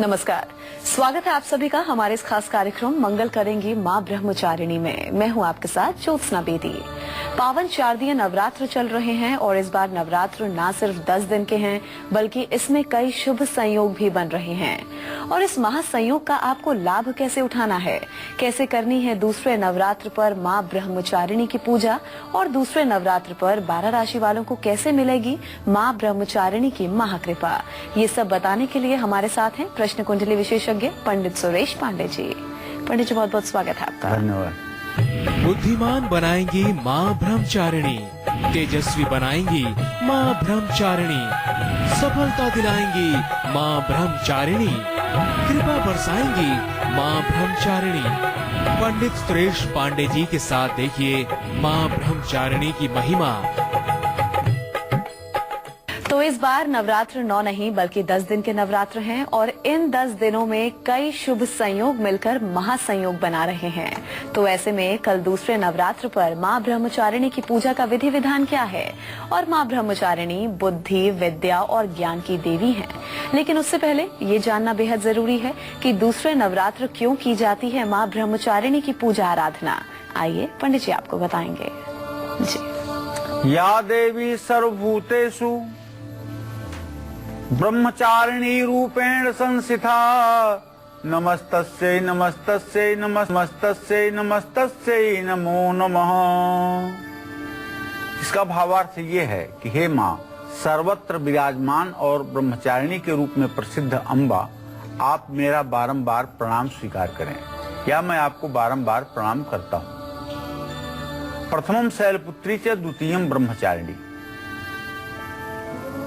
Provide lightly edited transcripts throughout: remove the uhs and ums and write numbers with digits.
नमस्कार, स्वागत है आप सभी का हमारे इस खास कार्यक्रम मंगल करेंगी मां ब्रह्मचारिणी में। मैं हूं आपके साथ ज्योत्सना बेदी। पावन शारदीय नवरात्र चल रहे हैं और इस बार नवरात्र ना सिर्फ 10 दिन के हैं बल्कि इसमें कई शुभ संयोग भी बन रहे हैं। और इस महासंयोग का आपको लाभ कैसे उठाना है, कैसे करनी है दूसरे नवरात्र पर मां ब्रह्मचारिणी की पूजा और दूसरे नवरात्र पर 12 राशि वालों को कैसे मिलेगी मां ब्रह्मचारिणी की महाकृपा, ये सब बताने के लिए हमारे साथ हैं प्रश्न कुंडली विशेषज्ञ पंडित सुरेश पांडे जी। पंडित जी, बहुत बहुत स्वागत है आपका। धन्यवाद। बुद्धिमान बनाएंगी माँ ब्रह्मचारिणी, तेजस्वी बनाएंगी माँ ब्रह्मचारिणी, सफलता दिलाएंगी माँ ब्रह्मचारिणी, कृपा बरसाएंगी माँ ब्रह्मचारिणी। पंडित सुरेश पांडे जी के साथ देखिए माँ ब्रह्मचारिणी की महिमा। तो इस बार नवरात्र 9 नहीं बल्कि 10 दिन के नवरात्र हैं और इन 10 दिनों में कई शुभ संयोग मिलकर महासंयोग बना रहे हैं। तो ऐसे में कल दूसरे नवरात्र पर मां ब्रह्मचारिणी की पूजा का विधि विधान क्या है? और मां ब्रह्मचारिणी बुद्धि, विद्या और ज्ञान की देवी हैं। लेकिन उससे पहले ये जानना बेहद जरूरी है कि दूसरे नवरात्र क्यों की जाती है मां ब्रह्मचारिणी की पूजा आराधना। आइए पंडित जी आपको बताएंगे जी। या देवी सर्वभूतेषु ब्रह्मचारिणी रूपेण संस्थिता, नमस्तस्यै नमस्तस्यै नमस्तस्यै नमस्तस्यै नमो नमः। इसका भावार्थ ये है कि हे माँ, सर्वत्र विराजमान और ब्रह्मचारिणी के रूप में प्रसिद्ध अम्बा, आप मेरा बारंबार प्रणाम स्वीकार करें, या मैं आपको बारंबार प्रणाम करता हूँ। प्रथमम शैलपुत्री च द्वितीयम ब्रह्मचारिणी।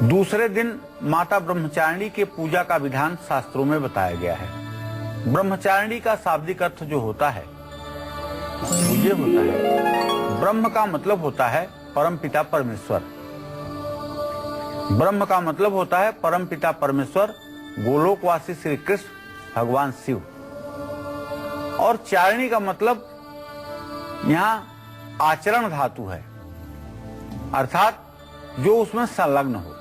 दूसरे दिन माता ब्रह्मचारिणी के पूजा का विधान शास्त्रों में बताया गया है। ब्रह्मचारिणी का शाब्दिक अर्थ जो होता है वो ये होता है, ब्रह्म का मतलब होता है परम पिता परमेश्वर। ब्रह्म का मतलब होता है परम पिता परमेश्वर, गोलोकवासी श्री कृष्ण भगवान शिव। और चारिणी का मतलब यहाँ आचरण धातु है, अर्थात जो उसमें संलग्न हो।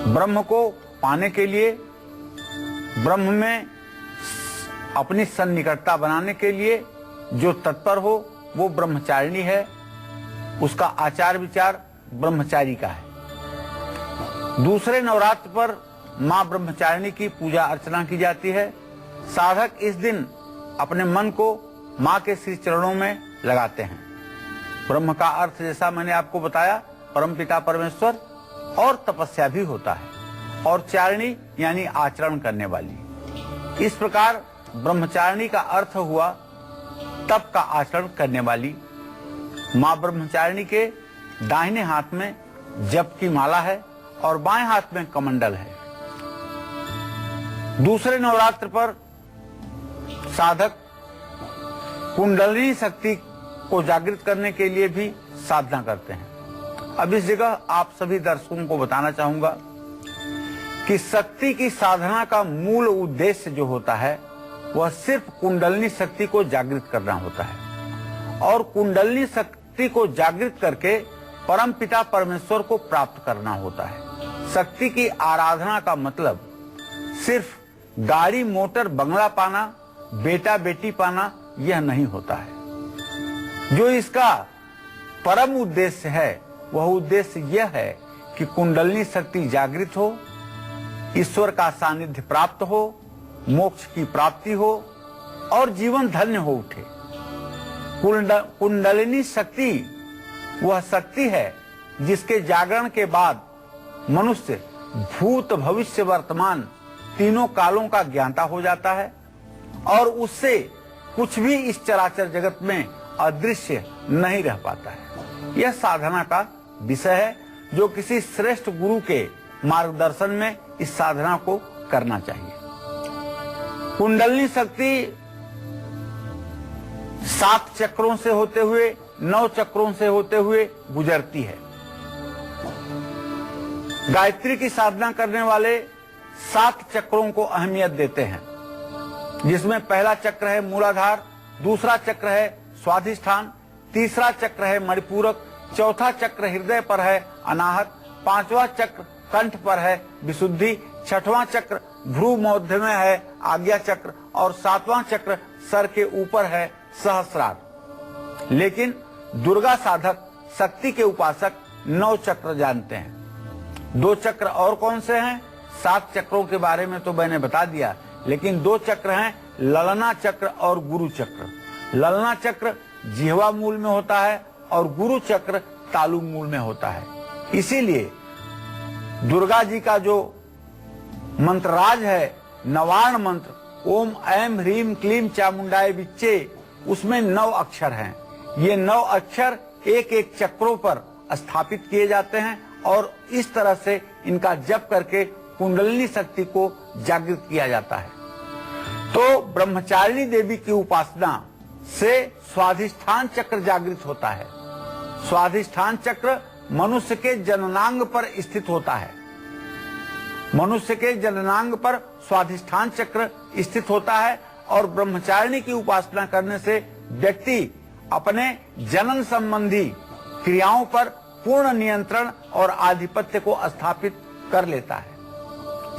ब्रह्म को पाने के लिए, ब्रह्म में अपनी सन्निकटता बनाने के लिए जो तत्पर हो वो ब्रह्मचारिणी है। उसका आचार विचार ब्रह्मचारी का है। दूसरे नवरात्र पर मां ब्रह्मचारिणी की पूजा अर्चना की जाती है। साधक इस दिन अपने मन को मां के श्री चरणों में लगाते हैं। ब्रह्म का अर्थ जैसा मैंने आपको बताया परम पिता परमेश्वर, और तपस्या भी होता है, और चारिणी यानी आचरण करने वाली। इस प्रकार ब्रह्मचारिणी का अर्थ हुआ तप का आचरण करने वाली। मां ब्रह्मचारिणी के दाहिने हाथ में जप की माला है और बाएं हाथ में कमंडल है। दूसरे नवरात्र पर साधक कुंडलिनी शक्ति को जागृत करने के लिए भी साधना करते हैं। अब इस जगह आप सभी दर्शकों को बताना चाहूंगा कि शक्ति की साधना का मूल उद्देश्य जो होता है वह सिर्फ कुंडलिनी शक्ति को जागृत करना होता है, और कुंडलिनी शक्ति को जागृत करके परम पिता परमेश्वर को प्राप्त करना होता है। शक्ति की आराधना का मतलब सिर्फ गाड़ी, मोटर, बंगला पाना, बेटा बेटी पाना यह नहीं होता है। जो इसका परम उद्देश्य है वह उद्देश्य यह है कि कुंडलिनी शक्ति जागृत हो, ईश्वर का सानिध्य प्राप्त हो, मोक्ष की प्राप्ति हो और जीवन धन्य हो उठे। कुंडलिनी शक्ति वह शक्ति है जिसके जागरण के बाद मनुष्य भूत, भविष्य, वर्तमान तीनों कालों का ज्ञाता हो जाता है, और उससे कुछ भी इस चराचर जगत में अदृश्य नहीं रह पाता है। यह साधना का विषय है जो किसी श्रेष्ठ गुरु के मार्गदर्शन में इस साधना को करना चाहिए। कुंडलिनी शक्ति 7 चक्रों से होते हुए, 9 चक्रों से होते हुए गुजरती है। गायत्री की साधना करने वाले 7 चक्रों को अहमियत देते हैं, जिसमें पहला चक्र है मूलाधार, दूसरा चक्र है स्वाधिष्ठान, तीसरा चक्र है मणिपूरक, चौथा चक्र हृदय पर है अनाहत, पांचवा चक्र कंठ पर है विशुद्धि, छठवां चक्र भ्रू मध्य में है आज्ञा चक्र और सातवां चक्र सर के ऊपर है सहस्रार। लेकिन दुर्गा साधक शक्ति के उपासक 9 चक्र जानते हैं। 2 चक्र और कौन से हैं? 7 चक्रों के बारे में तो मैंने बता दिया, लेकिन 2 चक्र हैं ललना चक्र और गुरु चक्र। ललना चक्र जिह्वा मूल में होता है और गुरु चक्र तालु मूल में होता है। इसीलिए दुर्गा जी का जो मंत्रराज है नवार्ण मंत्र ओम ऐम ह्रीम क्लीम चामुंडाय विच्चे, उसमें 9 अक्षर हैं। ये 9 अक्षर एक एक चक्रों पर स्थापित किए जाते हैं और इस तरह से इनका जप करके कुंडलिनी शक्ति को जागृत किया जाता है। तो ब्रह्मचारिणी देवी की उपासना से स्वाधिष्ठान चक्र जागृत होता है। स्वाधिष्ठान चक्र मनुष्य के जननांग पर स्थित होता है। मनुष्य के जननांग पर स्वाधिष्ठान चक्र स्थित होता है और ब्रह्मचारिणी की उपासना करने से व्यक्ति अपने जनन संबंधी क्रियाओं पर पूर्ण नियंत्रण और आधिपत्य को स्थापित कर लेता है,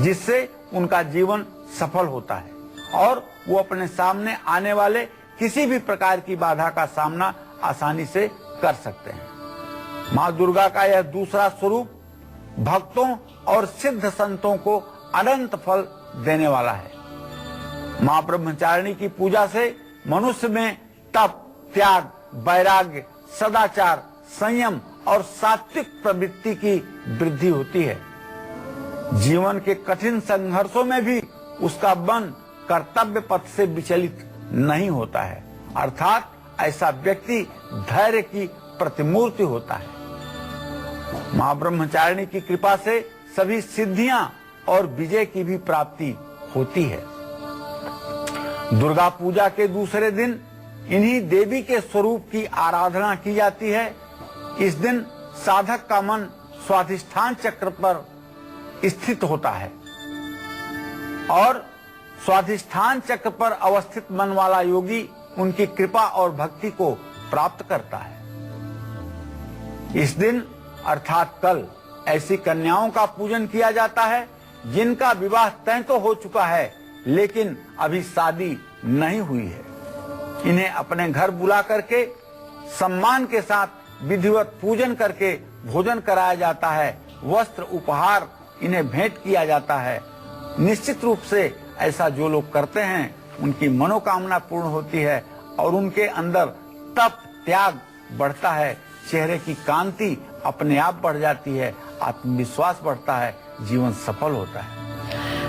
जिससे उनका जीवन सफल होता है और वो अपने सामने आने वाले किसी भी प्रकार की बाधा का सामना आसानी से कर सकते हैं। माँ दुर्गा का यह दूसरा स्वरूप भक्तों और सिद्ध संतों को अनंत फल देने वाला है। माँ ब्रह्मचारिणी की पूजा से मनुष्य में तप, त्याग, वैराग्य, सदाचार, संयम और सात्विक प्रवृत्ति की वृद्धि होती है। जीवन के कठिन संघर्षों में भी उसका मन कर्तव्य पथ से विचलित नहीं होता है, अर्थात ऐसा व्यक्ति धैर्य की प्रतिमूर्ति होता है। माँ ब्रह्मचारिणी की कृपा से सभी सिद्धियां और विजय की भी प्राप्ति होती है। दुर्गा पूजा के दूसरे दिन इन्हीं देवी के स्वरूप की आराधना की जाती है। इस दिन साधक का मन स्वाधिष्ठान चक्र पर स्थित होता है और स्वाधिष्ठान चक्र पर अवस्थित मन वाला योगी उनकी कृपा और भक्ति को प्राप्त करता है। इस दिन अर्थात कल ऐसी कन्याओं का पूजन किया जाता है जिनका विवाह तय तो हो चुका है लेकिन अभी शादी नहीं हुई है। इन्हें अपने घर बुला करके सम्मान के साथ विधिवत पूजन करके भोजन कराया जाता है, वस्त्र उपहार इन्हें भेंट किया जाता है। निश्चित रूप से ऐसा जो लोग करते हैं उनकी मनोकामना पूर्ण होती है और उनके अंदर तप त्याग बढ़ता है, चेहरे की कांति अपने आप बढ़ जाती है, आत्मविश्वास बढ़ता है, जीवन सफल होता है।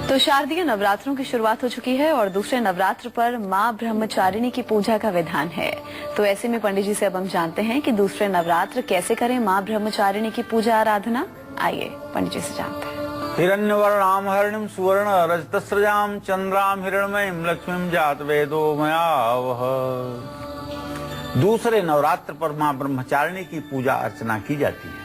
तो शारदीय नवरात्रों की शुरुआत हो चुकी है और दूसरे नवरात्र पर माँ ब्रह्मचारिणी की पूजा का विधान है। तो ऐसे में पंडित जी से अब हम जानते हैं कि दूसरे नवरात्र कैसे करें माँ ब्रह्मचारिणी की पूजा आराधना। आइए पंडित जी से जानते हैं। हिरण्यवर्णाम हरिणीम सुवर्ण रजतस्रजाम चंद्राम हिरण्मयीम लक्ष्मीम जात वेदो मयावह। दूसरे नवरात्र पर माँ ब्रह्मचारिणी की पूजा अर्चना की जाती है।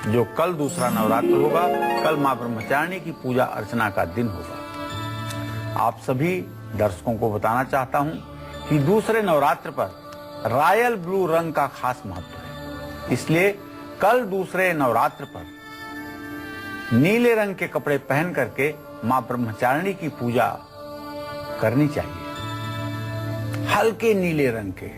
जो कल दूसरा नवरात्र होगा, कल माँ ब्रह्मचारिणी की पूजा अर्चना का दिन होगा। आप सभी दर्शकों को बताना चाहता हूँ कि दूसरे नवरात्र पर रॉयल ब्लू रंग का खास महत्व है, इसलिए कल दूसरे नवरात्र पर नीले रंग के कपड़े पहन करके माँ ब्रह्मचारिणी की पूजा करनी चाहिए। हल्के नीले रंग के,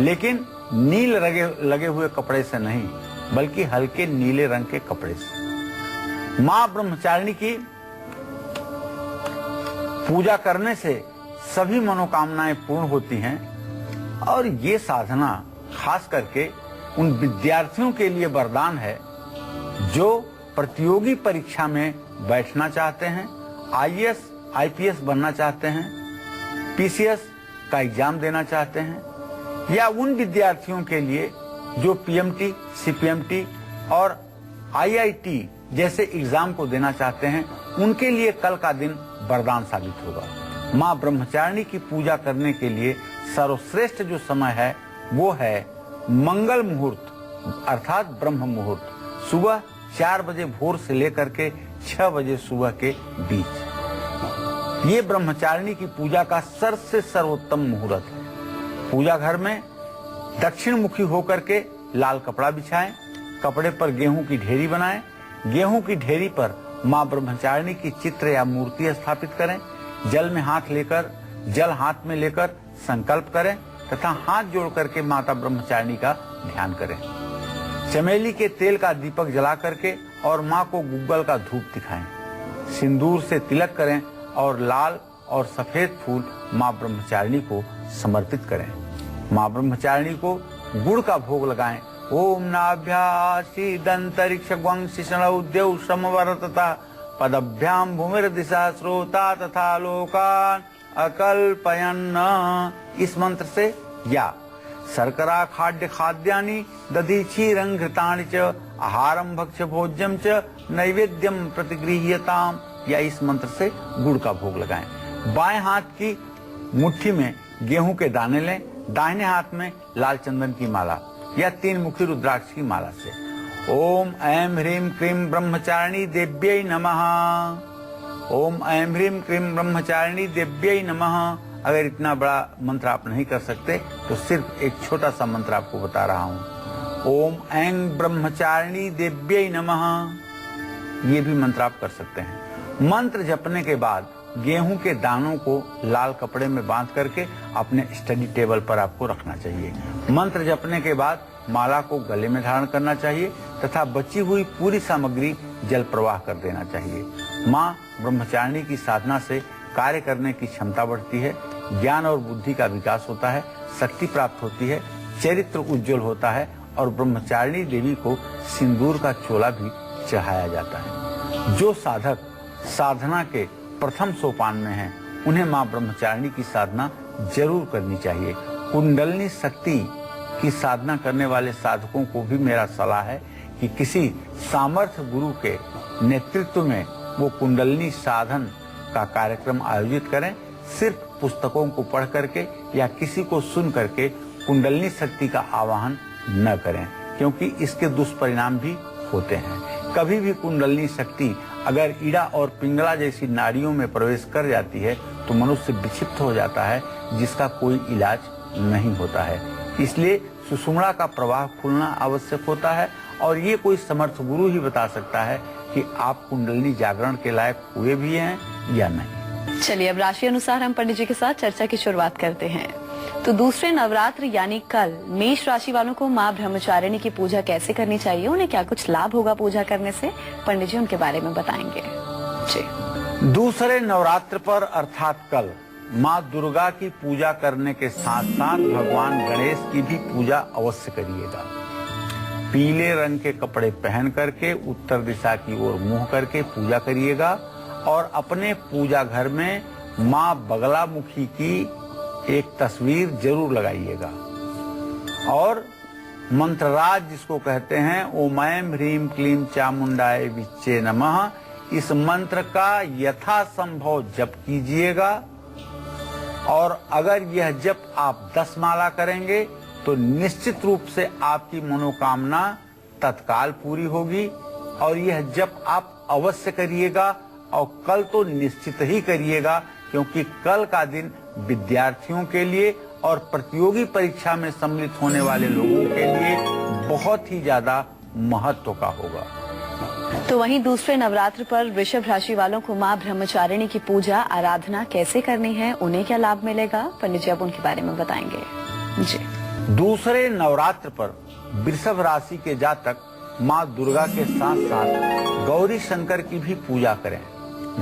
लेकिन नील लगे हुए कपड़े से नहीं बल्कि हल्के नीले रंग के कपड़े से। माँ ब्रह्मचारिणी की पूजा करने से सभी मनोकामनाएं पूर्ण होती हैं और ये साधना खास करके उन विद्यार्थियों के लिए वरदान है जो प्रतियोगी परीक्षा में बैठना चाहते हैं, IAS, IPS बनना चाहते हैं, PCS का एग्जाम देना चाहते हैं, या उन विद्यार्थियों के लिए जो PMT, CPMT और IIT जैसे एग्जाम को देना चाहते हैं, उनके लिए कल का दिन वरदान साबित होगा। माँ ब्रह्मचारिणी की पूजा करने के लिए सर्वश्रेष्ठ जो समय है वो है मंगल मुहूर्त अर्थात ब्रह्म मुहूर्त, सुबह 4 बजे भोर से लेकर के 6 बजे सुबह के बीच। ये ब्रह्मचारिणी की पूजा का सबसे सर्वोत्तम मुहूर्त है। पूजा घर में दक्षिण मुखी होकर के लाल कपड़ा बिछाएं, कपड़े पर गेहूं की ढेरी बनाएं, गेहूं की ढेरी पर माँ ब्रह्मचारिणी की चित्र या मूर्ति स्थापित करें। जल हाथ में लेकर संकल्प करें तथा हाथ जोड़ करके माता ब्रह्मचारिणी का ध्यान करें। चमेली के तेल का दीपक जला करके और माँ को गुग्गल का धूप दिखाएं। सिंदूर से तिलक करें और लाल और सफेद फूल माँ ब्रह्मचारिणी को समर्पित करें। माँ ब्रह्मचारिणी को गुड़ का भोग लगाएं। ओम नाभ्यासीदंतरिक्ष ग्वंशिषणौ द्यौ समवरतता पदभ्याम भूमिर दिशा श्रोता तथा लोकान अकल्पयन्। इस मंत्र से या शर्करा खाद्य खाद्यानि दधि क्षीरं घृतानि च आहारं भक्ष्य भोज्यं च नैवेद्यम प्रतिगृह्यताम, या इस मंत्र से गुड़ का भोग लगाएं। बाएं हाथ की मुट्ठी में गेहूं के दाने लें, दाहिने हाथ में लाल चंदन की माला या 3 मुखी रुद्राक्ष की माला से ओम ऐं ह्रीं क्लीं ब्रह्मचारिणी देव्यै नमः, ओम ऐं ह्रीं क्लीं ब्रह्मचारिणी देव्यै नमः। अगर इतना बड़ा मंत्र आप नहीं कर सकते तो सिर्फ एक छोटा सा मंत्र आपको बता रहा हूँ। ओम ऐं ब्रह्मचारिणी देव्यै नमः, ये भी मंत्र आप कर सकते हैं। मंत्र जपने के बाद गेहूं के दानों को लाल कपड़े में बांध करके अपने स्टडी टेबल पर आपको रखना चाहिए। मंत्र जपने के बाद माला को गले में धारण करना चाहिए तथा बची हुई पूरी सामग्री जल प्रवाह कर देना चाहिए। माँ ब्रह्मचारिणी की साधना से कार्य करने की क्षमता बढ़ती है, ज्ञान और बुद्धि का विकास होता है, शक्ति प्राप्त होती है, चरित्र उज्जवल होता है और ब्रह्मचारिणी देवी को सिंदूर का चोला भी चढ़ाया जाता है। जो साधक साधना के प्रथम सोपान में हैं, उन्हें माँ ब्रह्मचारिणी की साधना जरूर करनी चाहिए। कुंडलिनी शक्ति की साधना करने वाले साधकों को भी मेरा सलाह है कि किसी सामर्थ्य गुरु के नेतृत्व में वो कुंडलिनी साधन का कार्यक्रम आयोजित करें। सिर्फ पुस्तकों को पढ़ करके या किसी को सुन करके कुंडलिनी शक्ति का आवाहन न करें, क्योंकि इसके दुष्परिणाम भी होते हैं। कभी भी कुंडलिनी शक्ति अगर ईड़ा और पिंगला जैसी नाड़ियों में प्रवेश कर जाती है तो मनुष्य विक्षिप्त हो जाता है, जिसका कोई इलाज नहीं होता है। इसलिए सुषुम्ना का प्रवाह खुलना आवश्यक होता है और ये कोई समर्थ गुरु ही बता सकता है कि आप कुंडलिनी जागरण के लायक हुए भी हैं या नहीं। चलिए अब राशि अनुसार हम पंडित जी के साथ चर्चा की शुरुआत करते हैं। तो दूसरे नवरात्र यानी कल मेष राशि वालों को माँ ब्रह्मचारिणी की पूजा कैसे करनी चाहिए, उन्हें क्या कुछ लाभ होगा पूजा करने से, पंडित जी उनके बारे में बताएंगे। जी। दूसरे नवरात्र पर अर्थात कल माँ दुर्गा की पूजा करने के साथ साथ भगवान गणेश की भी पूजा अवश्य करिएगा। पीले रंग के कपड़े पहन करके उत्तर दिशा की ओर मुंह करके पूजा करिएगा और अपने पूजा घर में माँ बगलामुखी की एक तस्वीर जरूर लगाइएगा और मंत्रराज जिसको कहते हैं ओम ऐं ह्रीं क्लीं चामुंडाय विच्चे नमः, इस मंत्र का यथासंभव जप कीजिएगा। और अगर यह जप आप 10 माला करेंगे तो निश्चित रूप से आपकी मनोकामना तत्काल पूरी होगी। और यह जप आप अवश्य करिएगा और कल तो निश्चित ही करिएगा, क्योंकि कल का दिन विद्यार्थियों के लिए और प्रतियोगी परीक्षा में सम्मिलित होने वाले लोगों के लिए बहुत ही ज्यादा महत्व का होगा। तो वहीं दूसरे नवरात्र पर वृषभ राशि वालों को माँ ब्रह्मचारिणी की पूजा आराधना कैसे करनी है, उन्हें क्या लाभ मिलेगा, पंडित जी आप उनके बारे में बताएंगे। जी। दूसरे नवरात्र पर वृषभ राशि के जातक माँ दुर्गा के साथ साथ गौरी शंकर की भी पूजा करें।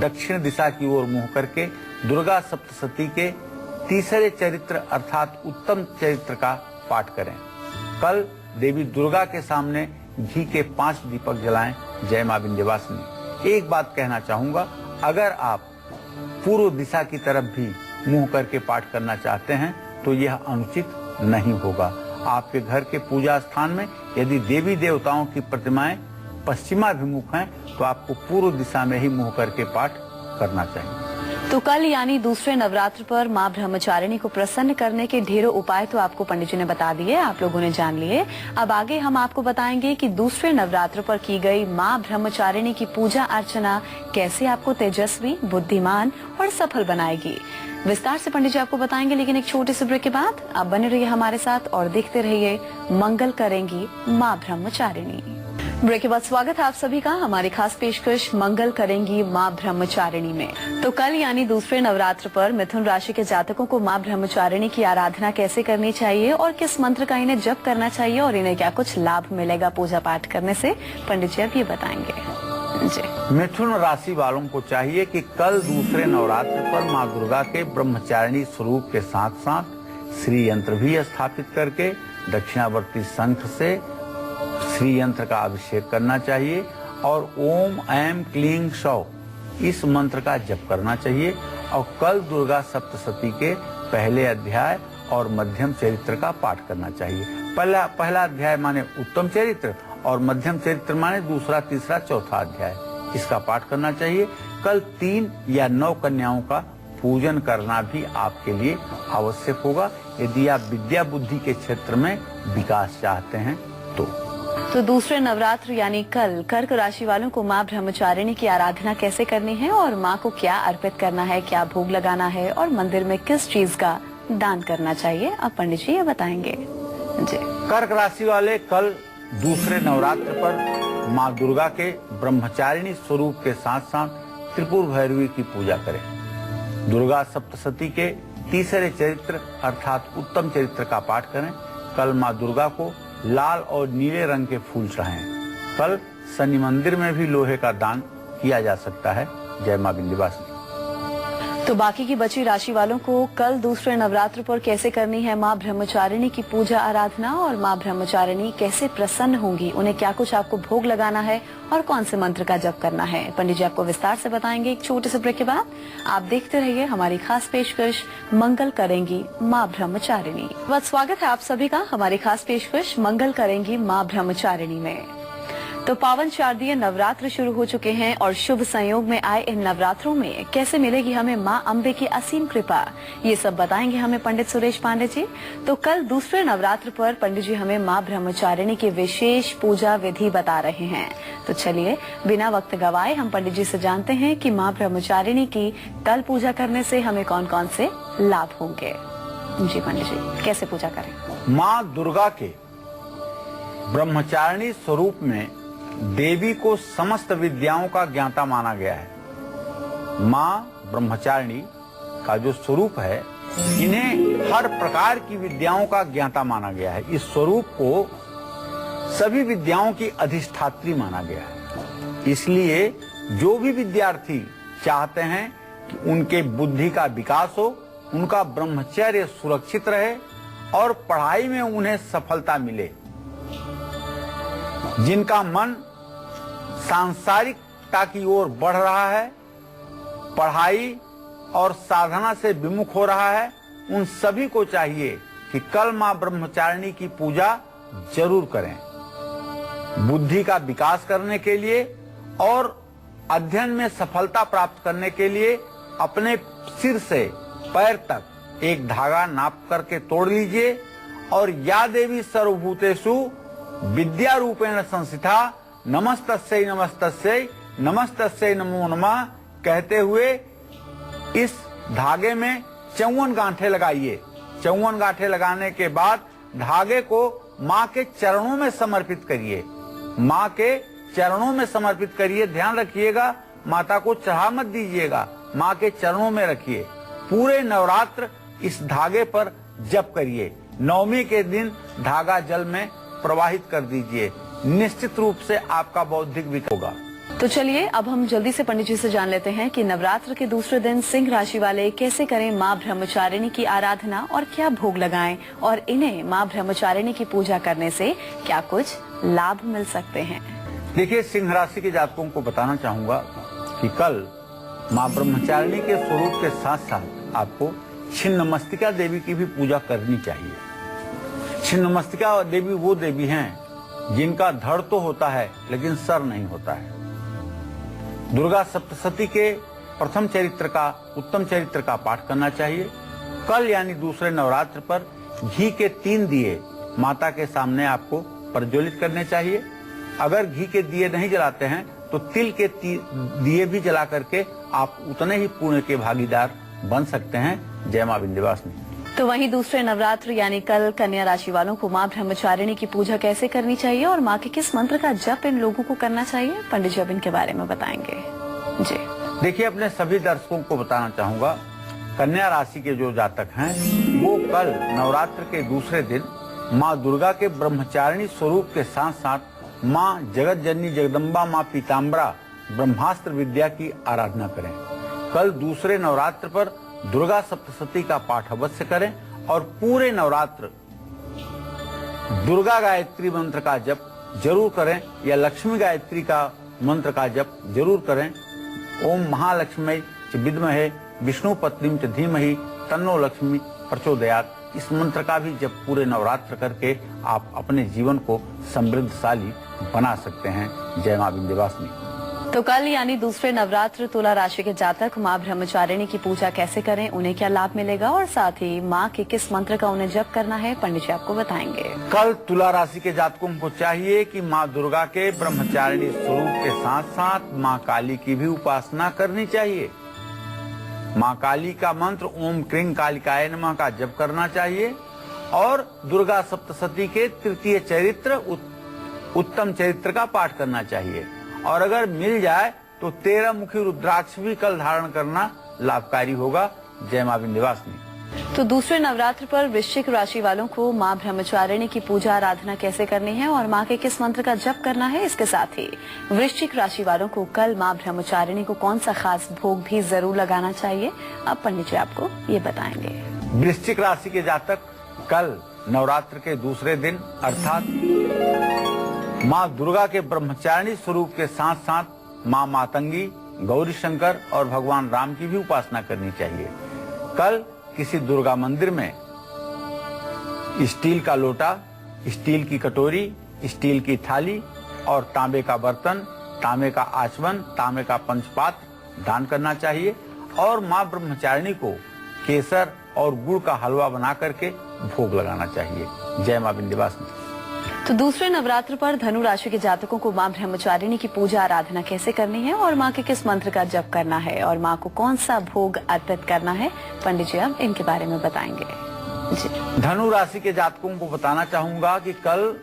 दक्षिण दिशा की ओर मुंह करके दुर्गा सप्तशती के तीसरे चरित्र अर्थात उत्तम चरित्र का पाठ करें। कल देवी दुर्गा के सामने घी के 5 दीपक जलाएं। जय मां विंध्यवासिनी। एक बात कहना चाहूंगा, अगर आप पूर्व दिशा की तरफ भी मुंह करके पाठ करना चाहते हैं तो यह अनुचित नहीं होगा। आपके घर के पूजा स्थान में यदि देवी देवताओं की प्रतिमाएं पश्चिमाभिमुख हैं तो आपको पूर्व दिशा में ही मुंह करके पाठ करना चाहिए। तो कल यानी दूसरे नवरात्र पर माँ ब्रह्मचारिणी को प्रसन्न करने के ढेरों उपाय तो आपको पंडित जी ने बता दिए, आप लोगों ने जान लिए। अब आगे हम आपको बताएंगे कि दूसरे नवरात्र पर की गई माँ ब्रह्मचारिणी की पूजा अर्चना कैसे आपको तेजस्वी, बुद्धिमान और सफल बनाएगी। विस्तार से पंडित जी आपको बताएंगे, लेकिन एक छोटे से ब्रेक के बाद आप बने रहिए हमारे साथ और देखते रहिए मंगल करेंगी माँ ब्रह्मचारिणी। ब्रेक के बाद स्वागत है आप सभी का हमारी खास पेशकश मंगल करेंगी मां ब्रह्मचारिणी में। तो कल यानी दूसरे नवरात्र पर मिथुन राशि के जातकों को मां ब्रह्मचारिणी की आराधना कैसे करनी चाहिए और किस मंत्र का इन्हें जप करना चाहिए और इन्हें क्या कुछ लाभ मिलेगा पूजा पाठ करने से, पंडित जी अब ये बताएंगे जी। मिथुन राशि वालों को चाहिए कि कल दूसरे नवरात्र पर माँ दुर्गा के ब्रह्मचारिणी स्वरूप के साथ साथ श्री यंत्र भी स्थापित करके दक्षिणावर्ती शंख से श्री यंत्र का अभिषेक करना चाहिए और ओम ऐम क्लीं सौ इस मंत्र का जप करना चाहिए। और कल दुर्गा सप्तशती के पहले अध्याय और मध्यम चरित्र का पाठ करना चाहिए। पहला अध्याय माने उत्तम चरित्र और मध्यम चरित्र माने दूसरा, तीसरा, चौथा अध्याय, इसका पाठ करना चाहिए। कल 3 या 9 कन्याओं का पूजन करना भी आपके लिए आवश्यक होगा यदि आप विद्या बुद्धि के क्षेत्र में विकास चाहते हैं तो दूसरे नवरात्र यानी कल कर्क राशि वालों को मां ब्रह्मचारिणी की आराधना कैसे करनी है और मां को क्या अर्पित करना है, क्या भोग लगाना है और मंदिर में किस चीज का दान करना चाहिए, अब पंडित जी ये बताएंगे जी। कर्क राशि वाले कल दूसरे नवरात्र पर माँ दुर्गा के ब्रह्मचारिणी स्वरूप के साथ साथ त्रिपुर भैरवी की पूजा करें। दुर्गा सप्तशती के तीसरे चरित्र अर्थात उत्तम चरित्र का पाठ करें। कल माँ दुर्गा को लाल और नीले रंग के फूल चढ़ाएं। कल शनि मंदिर में भी लोहे का दान किया जा सकता है। जय मां विंध्यवासिनी। तो बाकी की बची राशि वालों को कल दूसरे नवरात्र पर कैसे करनी है मां ब्रह्मचारिणी की पूजा आराधना और मां ब्रह्मचारिणी कैसे प्रसन्न होंगी, उन्हें क्या कुछ आपको भोग लगाना है और कौन से मंत्र का जप करना है, पंडित जी आपको विस्तार से बताएंगे एक छोटे से ब्रेक के बाद। आप देखते रहिए हमारी खास पेशकश मंगल करेंगी मां ब्रह्मचारिणी। स्वागत है आप सभी का हमारी खास पेशकश मंगल करेंगी मां ब्रह्मचारिणी में। तो पावन शारदीय नवरात्र शुरू हो चुके हैं और शुभ संयोग में आए इन नवरात्रों में कैसे मिलेगी हमें मां अम्बे की असीम कृपा, ये सब बताएंगे हमें पंडित सुरेश पांडे जी। तो कल दूसरे नवरात्र पर पंडित जी हमें मां ब्रह्मचारिणी की विशेष पूजा विधि बता रहे हैं। तो चलिए बिना वक्त गवाए हम पंडित जी से जानते हैं कि मां ब्रह्मचारिणी की कल पूजा करने से हमें कौन कौन से लाभ होंगे। जी पंडित जी कैसे पूजा करें? माँ दुर्गा के ब्रह्मचारिणी स्वरूप में देवी को समस्त विद्याओं का ज्ञाता माना गया है। माँ ब्रह्मचारिणी का जो स्वरूप है इन्हें हर प्रकार की विद्याओं का ज्ञाता माना गया है। इस स्वरूप को सभी विद्याओं की अधिष्ठात्री माना गया है। इसलिए जो भी विद्यार्थी चाहते हैं कि उनके बुद्धि का विकास हो, उनका ब्रह्मचर्य सुरक्षित रहे और पढ़ाई में उन्हें सफलता मिले, जिनका मन सांसारिकता की ओर बढ़ रहा है, पढ़ाई और साधना से विमुख हो रहा है, उन सभी को चाहिए कि कल मां ब्रह्मचारिणी की पूजा जरूर करें। बुद्धि का विकास करने के लिए और अध्ययन में सफलता प्राप्त करने के लिए अपने सिर से पैर तक एक धागा नाप करके तोड़ लीजिए और या देवी सर्वभूतेषु विद्या रूपेण संस्थिता नमस्तस्यै नमस्तस्यै नमस्तस्यै नमो नमः कहते हुए इस धागे में 54 गांठें लगाइए। 54 गांठें लगाने के बाद धागे को माँ के चरणों में समर्पित करिए। माँ के चरणों में समर्पित करिए। ध्यान रखिएगा माता को चढ़ा मत दीजिएगा, माँ के चरणों में रखिए। पूरे नवरात्र इस धागे पर जप करिए। नवमी के दिन धागा जल में प्रवाहित कर दीजिए। निश्चित रूप से आपका बौद्धिक विकास होगा। तो चलिए अब हम जल्दी से पंडित जी से जान लेते हैं कि नवरात्र के दूसरे दिन सिंह राशि वाले कैसे करें मां ब्रह्मचारिणी की आराधना और क्या भोग लगाएं और इन्हें मां ब्रह्मचारिणी की पूजा करने से क्या कुछ लाभ मिल सकते हैं। देखिए, सिंह राशि के जातकों को बताना चाहूंगा कि कल मां ब्रह्मचारिणी के स्वरूप के साथ साथ आपको छिन्नमस्तिका देवी की भी पूजा करनी चाहिए। छिन्नमस्तिका देवी वो देवी हैं जिनका धड़ तो होता है लेकिन सर नहीं होता है। दुर्गा सप्तशती के प्रथम चरित्र का, उत्तम चरित्र का पाठ करना चाहिए। कल यानी दूसरे नवरात्र पर घी के 3 दिए माता के सामने आपको प्रज्वलित करने चाहिए। अगर घी के दिए नहीं जलाते हैं तो तिल के दिए भी जला करके आप उतने ही पुण्य के भागीदार बन सकते हैं। जय मां विंध्यवासिनी। तो वहीं दूसरे नवरात्र यानी कल कन्या राशि वालों को मां ब्रह्मचारिणी की पूजा कैसे करनी चाहिए और मां के किस मंत्र का जप इन लोगों को करना चाहिए, पंडित जी अब इनके बारे में बताएंगे। जी देखिए, अपने सभी दर्शकों को बताना चाहूंगा, कन्या राशि के जो जातक हैं वो कल नवरात्र के दूसरे दिन माँ दुर्गा के ब्रह्मचारिणी स्वरूप के साथ साथ माँ जगत जननी जगदम्बा माँ पीताम्बरा ब्रह्मास्त्र विद्या की आराधना करें। कल दूसरे नवरात्र पर दुर्गा सप्तशती का पाठ अवश्य करें और पूरे नवरात्र दुर्गा गायत्री मंत्र का जप जरूर करें या लक्ष्मी गायत्री का मंत्र का जप जरूर करें। ओम महालक्ष्मी च विद्महे विष्णु पत्नीम च धीमहि तन्नो लक्ष्मी प्रचोदयात्, इस मंत्र का भी जब पूरे नवरात्र करके आप अपने जीवन को समृद्धशाली बना सकते हैं। जय मां विंध्यवासिनी। तो कल यानी दूसरे नवरात्र तुला राशि के जातक मां ब्रह्मचारिणी की पूजा कैसे करें, उन्हें क्या लाभ मिलेगा और साथ ही मां के किस मंत्र का उन्हें जप करना है, पंडित जी आपको बताएंगे। कल तुला राशि के जातकों को चाहिए कि मां दुर्गा के ब्रह्मचारिणी स्वरूप के साथ साथ मां काली की भी उपासना करनी चाहिए। मां काली का मंत्र ओम क्रीं कालिकाय नमः का जप करना चाहिए और दुर्गा सप्तशती के तृतीय चरित्र उत्तम चरित्र का पाठ करना चाहिए और अगर मिल जाए तो 13 मुखी रुद्राक्ष भी कल धारण करना लाभकारी होगा। जय मां विंध्यवासिनी। तो दूसरे नवरात्र पर वृश्चिक राशि वालों को मां ब्रह्मचारिणी की पूजा आराधना कैसे करनी है और मां के किस मंत्र का जप करना है, इसके साथ ही वृश्चिक राशि वालों को कल मां ब्रह्मचारिणी को कौन सा खास भोग भी जरूर लगाना चाहिए, अब पंडित जी आपको ये बताएंगे। वृश्चिक राशि के जातक कल नवरात्र के दूसरे दिन अर्थात मां दुर्गा के ब्रह्मचारिणी स्वरूप के साथ साथ मां मातंगी, गौरी शंकर और भगवान राम की भी उपासना करनी चाहिए। कल किसी दुर्गा मंदिर में स्टील का लोटा, स्टील की कटोरी, स्टील की थाली और तांबे का बर्तन, तांबे का आचमन, तांबे का पंचपात्र दान करना चाहिए और मां ब्रह्मचारिणी को केसर और गुड़ का हलवा बना करके भोग लगाना चाहिए। जय मां विंध्यवासिनी। तो दूसरे नवरात्र पर धनु राशि के जातकों को मां ब्रह्मचारिणी की पूजा आराधना कैसे करनी है और मां के किस मंत्र का जप करना है और मां को कौन सा भोग अर्पित करना है, पंडित जी अब इनके बारे में बताएंगे। जी धनु राशि के जातकों को बताना चाहूंगा कि कल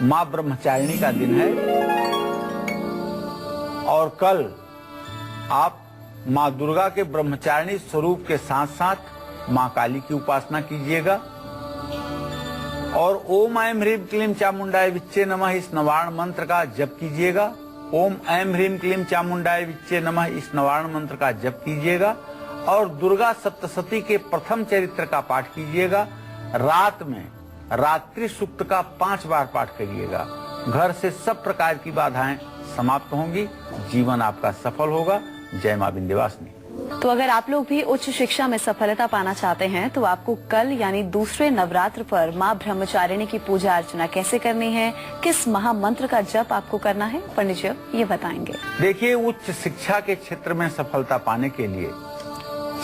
मां ब्रह्मचारिणी का दिन है और कल आप मां दुर्गा के ब्रह्मचारिणी स्वरूप के साथ साथ मां काली की उपासना कीजिएगा और ओम ऐं ह्रीं क्लीं चामुंडाय विच्चे नमः इस नवारण मंत्र का जप कीजिएगा। ओम ऐं ह्रीं क्लीं चामुंडाय विच्चे नमः इस नवारण मंत्र का जप कीजिएगा और दुर्गा सप्तशती के प्रथम चरित्र का पाठ कीजिएगा। रात में रात्रि सूक्त का 5 बार पाठ करिएगा। घर से सब प्रकार की बाधाएं समाप्त होंगी, जीवन आपका सफल होगा। जय मां विंध्यवासिनी। तो अगर आप लोग भी उच्च शिक्षा में सफलता पाना चाहते हैं तो आपको कल यानी दूसरे नवरात्र पर मां ब्रह्मचारिणी की पूजा अर्चना कैसे करनी है, किस महामंत्र का जप आपको करना है, पंडित जी ये बताएंगे। देखिए, उच्च शिक्षा के क्षेत्र में सफलता पाने के लिए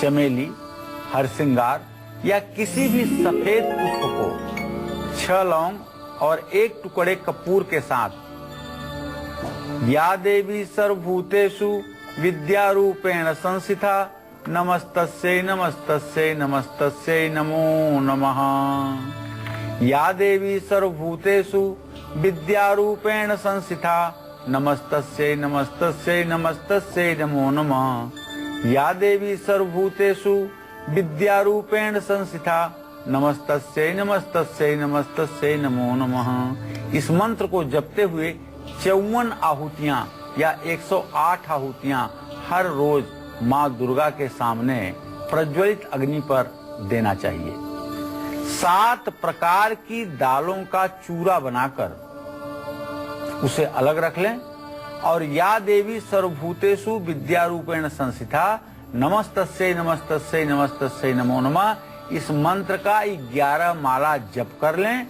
चमेली, हरसिंगार या किसी भी सफेद पुष्प को 6 लौंग और 1 टुकड़े कपूर के साथ या देवी सर्वभूतेषु विद्या रूपेण संस्थिता नमस्तस्यै नमस्तस्यै नमस्तस्यै नमो नमः। या देवी सर्वभूतेषु विद्या रूपेण संस्थिता नमस्तस्यै नमस्तस्यै नमस्तस्यै नमो नमः। या देवी सर्वभूतेषु विद्या रूपेण संस्थिता नमस्तस्यै नमस्तस्यै नमस्तस्यै नमो नमः। इस मंत्र को जपते हुए 54 आहुतियां या 108 आहुतियां हर रोज मां दुर्गा के सामने प्रज्वलित अग्नि पर देना चाहिए। 7 प्रकार की दालों का चूरा बनाकर उसे अलग रख लें और या देवी सर्वभूतेषु विद्या रूपेण संस्थिता नमस्तस्यै नमस्तस्यै नमस्तस्यै नमो नमः, इस मंत्र का 11 माला जप कर लें।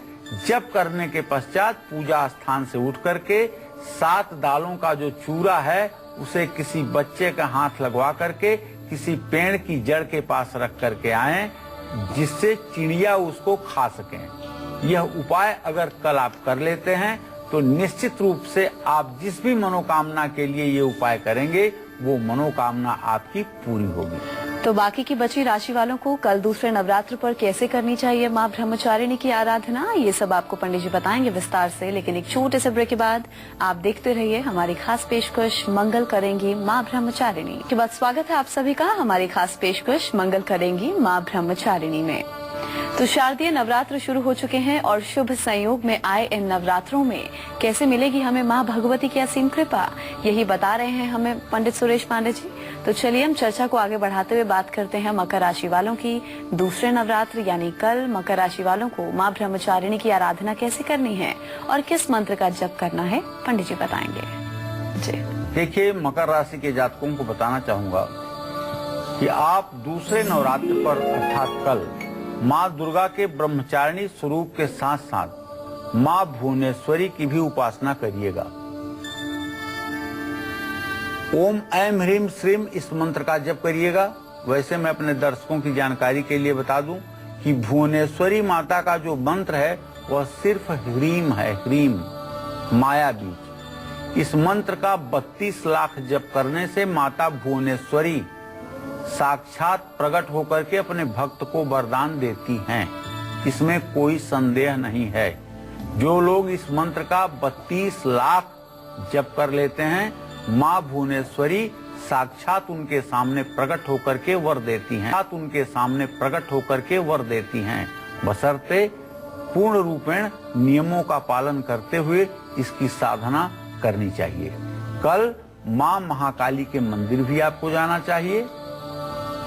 जप करने के पश्चात पूजा स्थान से उठ करके 7 दालों का जो चूरा है उसे किसी बच्चे का हाथ लगवा करके किसी पेड़ की जड़ के पास रख करके आएं, जिससे चिड़िया उसको खा सकें। यह उपाय अगर कल आप कर लेते हैं तो निश्चित रूप से आप जिस भी मनोकामना के लिए ये उपाय करेंगे वो मनोकामना आपकी पूरी होगी। तो बाकी की बची राशि वालों को कल दूसरे नवरात्र पर कैसे करनी चाहिए मां ब्रह्मचारिणी की आराधना, ये सब आपको पंडित जी बताएंगे विस्तार से। लेकिन एक छोटे से ब्रेक के बाद आप देखते रहिए हमारी खास पेशकश मंगल करेंगी मां ब्रह्मचारिणी। के बाद स्वागत है आप सभी का हमारी खास पेशकश मंगल करेंगी मां ब्रह्मचारिणी में। तो शारदीय नवरात्र शुरू हो चुके हैं और शुभ संयोग में आए इन नवरात्रों में कैसे मिलेगी हमें मां भगवती की असीम कृपा, यही बता रहे हैं हमें पंडित सुरेश पांडे जी। तो चलिए हम चर्चा को आगे बढ़ाते हुए बात करते हैं मकर राशि वालों की। दूसरे नवरात्र यानी कल मकर राशि वालों को मां ब्रह्मचारिणी की आराधना कैसे करनी है और किस मंत्र का जप करना है, पंडित जी बताएंगे जी। देखिए, मकर राशि के जातकों को बताना चाहूंगा कि आप दूसरे नवरात्र पर अर्थात कल माँ दुर्गा के ब्रह्मचारिणी स्वरूप के साथ साथ माँ भुवनेश्वरी की भी उपासना करिएगा। ओम ऐं ह्रीं श्रीं इस मंत्र का जप करिएगा। वैसे मैं अपने दर्शकों की जानकारी के लिए बता दूं कि भुवनेश्वरी माता का जो मंत्र है वह सिर्फ ह्रीम है, ह्रीम माया बीज। इस मंत्र का 32 लाख जप करने से माता भुवनेश्वरी साक्षात प्रकट होकर के अपने भक्त को वरदान देती हैं, इसमें कोई संदेह नहीं है। जो लोग इस मंत्र का 32 लाख जप कर लेते हैं, माँ भुवनेश्वरी साक्षात उनके सामने प्रकट होकर के वर देती हैं, उनके सामने प्रकट होकर के वर देती हैं, बशर्ते पूर्ण रूपेण नियमों का पालन करते हुए इसकी साधना करनी चाहिए। कल माँ महाकाली के मंदिर भी आपको जाना चाहिए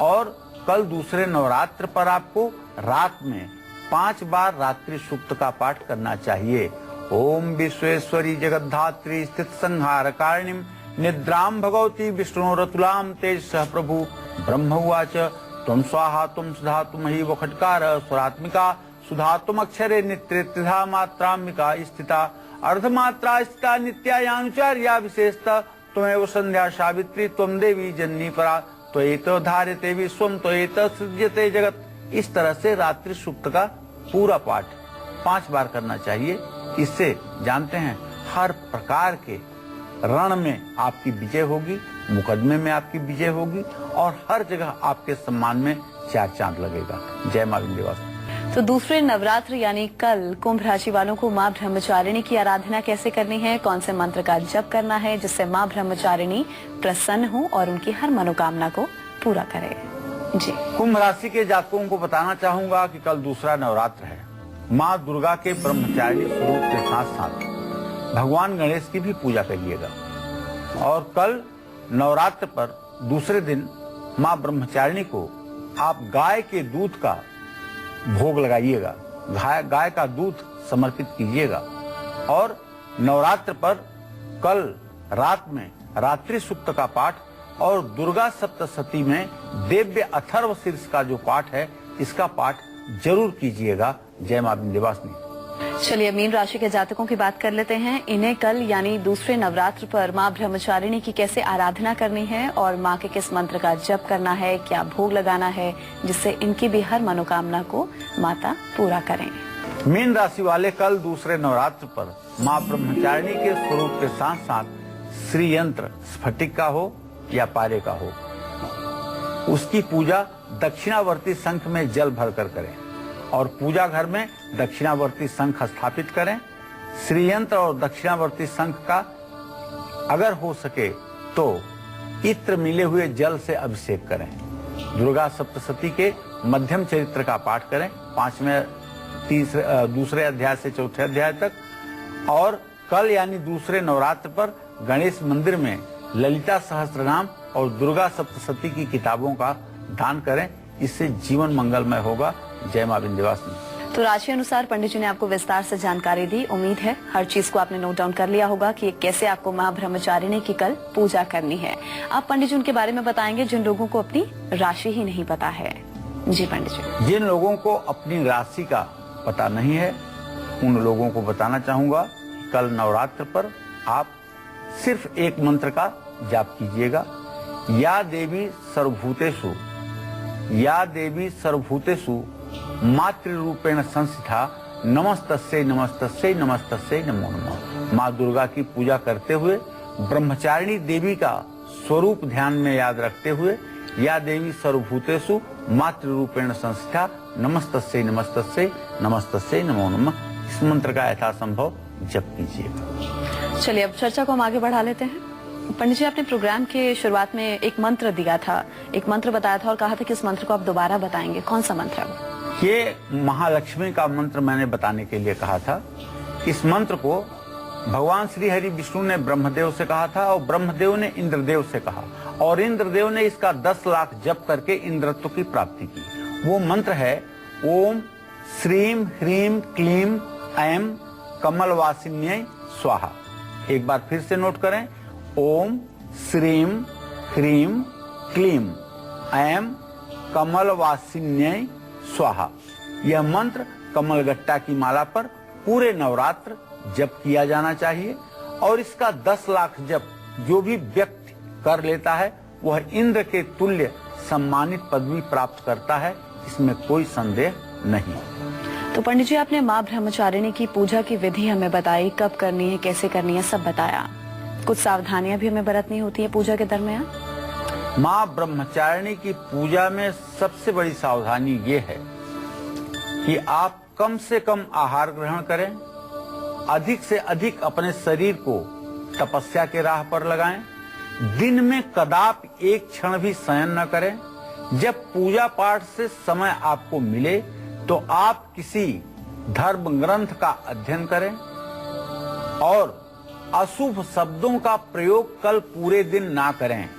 और कल दूसरे नवरात्र पर आपको रात में 5 बार रात्रि सूक्त का पाठ करना चाहिए। ओम विश्वेश्वरी जगद्धात्री स्थित संहार कारिणीम निद्राम भगवती विष्णुरतुलाम तेज सह प्रभु ब्रह्मवाच त्वं स्वाहा त्वं सुधा तुमहि वखटकार स्वरात्मिका सुधा तुम अक्षरे नित्य त्रिधा मात्रामिका स्थिता अर्धमात्रा स्थिता नित्यायानुचार्या विशेषता त्वमेव संध्या सावित्री त्वं देवी जननी परा त्वयित धार्यते विश्वम त्वयित सृज्यते जगत। इस तरह से रात्रि सूक्त का पूरा पाठ 5 बार करना चाहिए। इससे जानते हैं हर प्रकार के रण में आपकी विजय होगी, मुकदमे में आपकी विजय होगी और हर जगह आपके सम्मान में 4 चांद लगेगा। जय मां विंध्यवासिनी। तो दूसरे नवरात्र यानी कल कुंभ राशि वालों को मां ब्रह्मचारिणी की आराधना कैसे करनी है, कौन से मंत्र का जप करना है जिससे मां ब्रह्मचारिणी प्रसन्न हो और उनकी हर मनोकामना को पूरा करे जी। कुंभ राशि के जातकों को बताना चाहूंगा कि कल दूसरा नवरात्र है। माँ दुर्गा के ब्रह्मचारिणी स्वरूप के साथ साथ भगवान गणेश की भी पूजा करिएगा। और कल नवरात्र पर दूसरे दिन माँ ब्रह्मचारिणी को आप गाय के दूध का भोग लगाइएगा, गाय का दूध समर्पित कीजिएगा। और नवरात्र पर कल रात में रात्रि सूक्त का पाठ और दुर्गा सप्तशती में दिव्य अथर्व शीर्ष का जो पाठ है इसका पाठ जरूर कीजिएगा। जय मां विंध्यवासिनी। चलिए मीन राशि के जातकों की बात कर लेते हैं। इन्हें कल यानी दूसरे नवरात्र पर मां ब्रह्मचारिणी की कैसे आराधना करनी है और मां के किस मंत्र का जप करना है, क्या भोग लगाना है जिससे इनकी भी हर मनोकामना को माता पूरा करें। मीन राशि वाले कल दूसरे नवरात्र पर मां ब्रह्मचारिणी के स्वरूप के साथ साथ श्री यंत्र स्फटिक का हो या पारे का हो, उसकी पूजा दक्षिणावर्ती शंख में जल भरकर करें और पूजा घर में दक्षिणावर्ती शंख स्थापित करें। श्रीयंत्र और दक्षिणावर्ती शंख का अगर हो सके तो इत्र मिले हुए जल से अभिषेक करें। दुर्गा सप्तशती के मध्यम चरित्र का पाठ करें 2 अध्याय से 4 अध्याय तक। और कल यानी दूसरे नवरात्र पर गणेश मंदिर में ललिता सहस्त्रनाम और दुर्गा सप्तशती की किताबों का दान करें, इससे जीवन मंगलमय होगा। जय मां विंध्यवासिनी। तो राशि अनुसार पंडित जी ने आपको विस्तार से जानकारी दी। उम्मीद है हर चीज को आपने नोट डाउन कर लिया होगा कि कैसे आपको मां ब्रह्मचारिणी की कल पूजा करनी है। आप पंडित जी उनके बारे में बताएंगे जिन लोगों को अपनी राशि ही नहीं पता है। जी पंडित जी। जिन लोगों को अपनी राशि का पता नहीं है उन लोगों को बताना चाहूंगा कल नवरात्र पर आप सिर्फ एक मंत्र का जाप कीजिएगा। या देवी सर्वभूतेषु, या देवी सर्वभूतेषु मातृ रूपेण संस्थिता नमस्तस्यै नमस्तस्यै नमस्तस्यै नमो नमः। माँ दुर्गा की पूजा करते हुए ब्रह्मचारिणी देवी का स्वरूप ध्यान में याद रखते हुए या देवी सर्वभूतेषु मातृ रूपेण संस्थिता नमस्तस्यै नमस्तस्यै नमस्तस्यै नमो नमः। इस मंत्र का यथासंभव जप कीजिए। चलिए अब चर्चा को हम आगे बढ़ा लेते हैं। पंडित जी, आपने प्रोग्राम के शुरुआत में एक मंत्र दिया था, एक मंत्र बताया था और कहा था कि इस मंत्र को आप दोबारा बताएंगे। कौन सा मंत्र है वो? ये महालक्ष्मी का मंत्र मैंने बताने के लिए कहा था। इस मंत्र को भगवान श्री हरि विष्णु ने ब्रह्मदेव से कहा था और ब्रह्मदेव ने इंद्रदेव से कहा और इंद्रदेव ने इसका 10 लाख जप करके इंद्रत्व की प्राप्ति की। वो मंत्र है ओम श्रीम ह्रीम क्लीम ऐम कमलवासिन्यै स्वाहा। एक बार फिर से नोट करें, ओम श्रीम ह्रीम क्लीम ऐम कमलवासिन्यै स्वाहा। यह मंत्र कमलगट्टा की माला पर पूरे नवरात्र जप किया जाना चाहिए और इसका 10 लाख जप जो भी व्यक्ति कर लेता है वह इंद्र के तुल्य सम्मानित पदवी प्राप्त करता है, इसमें कोई संदेह नहीं। तो पंडित जी, आपने माँ ब्रह्मचारिणी की पूजा की विधि हमें बताई, कब करनी है, कैसे करनी है, सब बताया। कुछ सावधानियां भी हमें बरतनी होती है पूजा के दरमियान। माँ ब्रह्मचारिणी की पूजा में सबसे बड़ी सावधानी ये है कि आप कम से कम आहार ग्रहण करें, अधिक से अधिक अपने शरीर को तपस्या के राह पर लगाएं, दिन में कदापि एक क्षण भी शयन न करें। जब पूजा पाठ से समय आपको मिले तो आप किसी धर्म ग्रंथ का अध्ययन करें और अशुभ शब्दों का प्रयोग कल पूरे दिन ना करें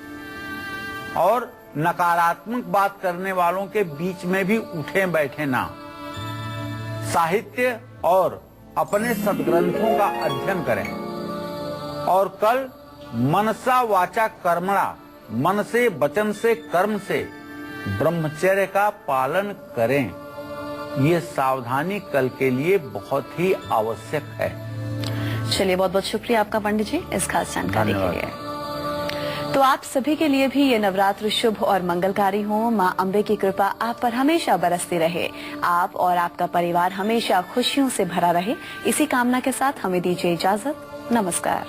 और नकारात्मक बात करने वालों के बीच में भी उठे बैठे ना। साहित्य और अपने सद्ग्रंथों का अध्ययन करें और कल मनसा वाचा कर्मणा, मन से वचन से कर्म से ब्रह्मचर्य का पालन करें। ये सावधानी कल के लिए बहुत ही आवश्यक है। चलिए, बहुत बहुत शुक्रिया आपका पंडित जी इस खास जानकारी के लिए। तो आप सभी के लिए भी ये नवरात्र शुभ और मंगलकारी हो। माँ अम्बे की कृपा आप पर हमेशा बरसती रहे, आप और आपका परिवार हमेशा खुशियों से भरा रहे। इसी कामना के साथ हमें दीजिए इजाजत। नमस्कार।